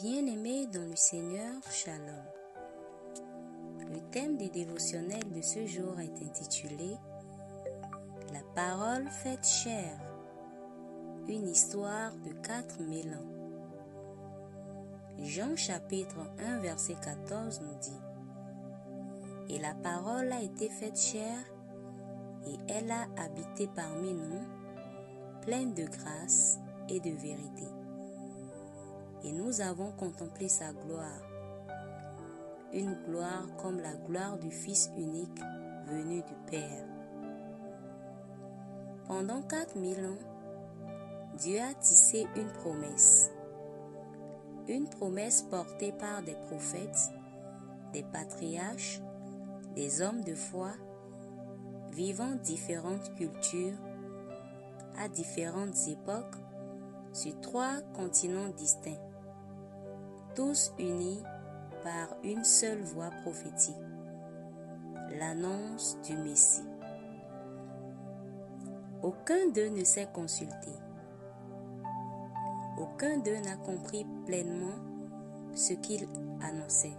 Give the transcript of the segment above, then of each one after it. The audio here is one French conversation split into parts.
Bien-aimés dans le Seigneur, Shalom. Le thème des dévotionnels de ce jour est intitulé « La parole faite chair, une histoire de 4000 ans ». Jean chapitre 1 verset 14 nous dit « Et la parole a été faite chair, et elle a habité parmi nous, pleine de grâce et de vérité. Et nous avons contemplé sa gloire, une gloire comme la gloire du Fils unique venu du Père. » Pendant 4000 ans, Dieu a tissé une promesse portée par des prophètes, des patriarches, des hommes de foi, vivant différentes cultures, à différentes époques, sur 3 continents distincts, tous unis par une seule voix prophétique, l'annonce du Messie. Aucun d'eux ne s'est consulté. Aucun d'eux n'a compris pleinement ce qu'il annonçait.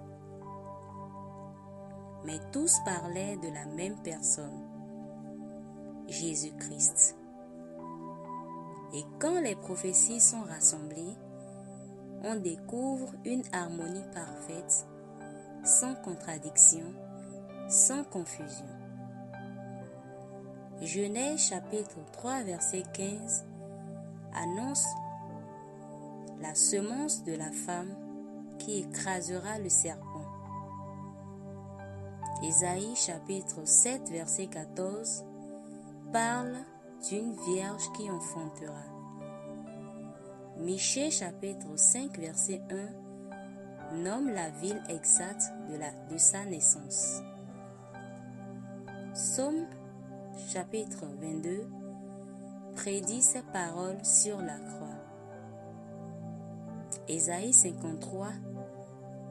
Mais tous parlaient de la même personne, Jésus-Christ. Et quand les prophéties sont rassemblées, on découvre une harmonie parfaite, sans contradiction, sans confusion. Genèse chapitre 3 verset 15 annonce la semence de la femme qui écrasera le serpent. Ésaïe chapitre 7 verset 14 parle d'une vierge qui enfantera. Michée chapitre 5 verset 1 nomme la ville exacte de sa naissance. Psaume chapitre 22 prédit ses paroles sur la croix. Ésaïe 53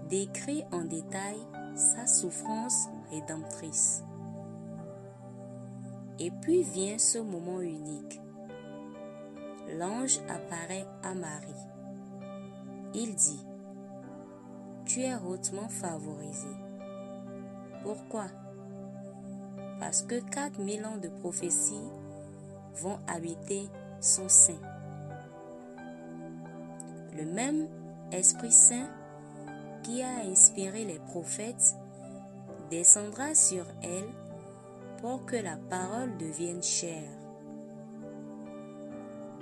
décrit en détail sa souffrance rédemptrice. Et puis vient ce moment unique. L'ange apparaît à Marie. Il dit « Tu es hautement favorisée. » Pourquoi? Parce que 4000 ans de prophétie vont habiter son sein. Le même Esprit Saint qui a inspiré les prophètes descendra sur elle pour que la parole devienne chair.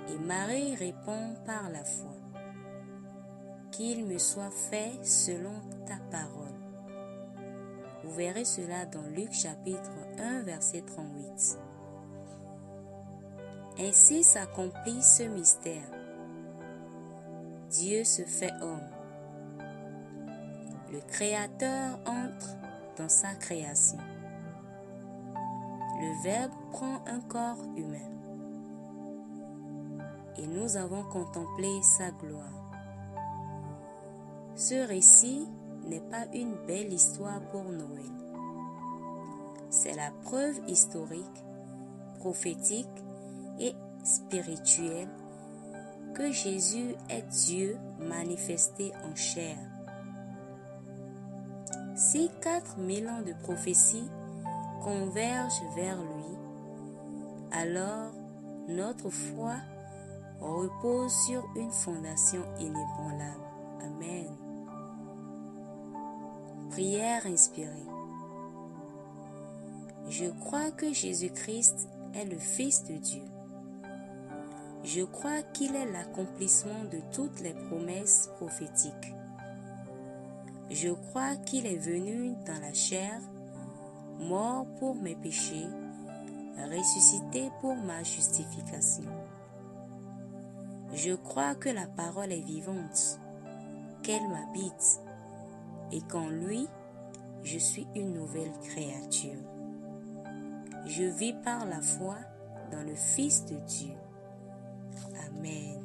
Et Marie répond par la foi. Qu'il me soit fait selon ta parole. Vous verrez cela dans Luc chapitre 1 verset 38. Ainsi s'accomplit ce mystère. Dieu se fait homme. Le Créateur entre dans sa création. Le Verbe prend un corps humain. Et nous avons contemplé sa gloire. Ce récit n'est pas une belle histoire pour Noël. C'est la preuve historique, prophétique et spirituelle que Jésus est Dieu manifesté en chair. Si 4000 ans de prophétie convergent vers lui, alors notre foi repose sur une fondation inébranlable. Amen. Prière inspirée. Je crois que Jésus-Christ est le Fils de Dieu. Je crois qu'il est l'accomplissement de toutes les promesses prophétiques. Je crois qu'il est venu dans la chair, mort pour mes péchés, ressuscité pour ma justification. Je crois que la parole est vivante, qu'elle m'habite et qu'en lui, je suis une nouvelle créature. Je vis par la foi dans le Fils de Dieu. Amen.